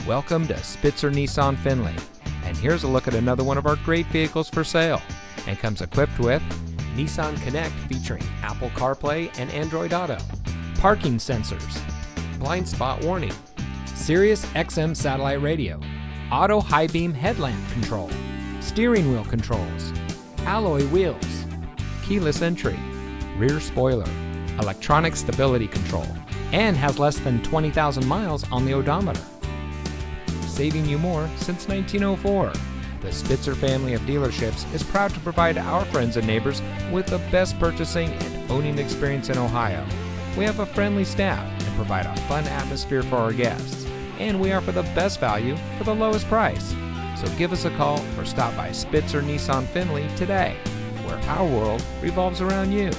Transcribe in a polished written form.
Welcome to Spitzer Nissan Findlay, and here's a look at another one of our great vehicles for sale, and comes equipped with Nissan Connect featuring Apple CarPlay and Android Auto, parking sensors, blind spot warning, Sirius XM satellite radio, auto high beam headlamp control, steering wheel controls, alloy wheels, keyless entry, rear spoiler, electronic stability control, and has less than 20,000 miles on the odometer. Saving you more since 1904. The Spitzer family of dealerships is proud to provide our friends and neighbors with the best purchasing and owning experience in Ohio. We have a friendly staff and provide a fun atmosphere for our guests, and we offer the best value for the lowest price. So give us a call or stop by Spitzer Nissan Findlay today, where our world revolves around you.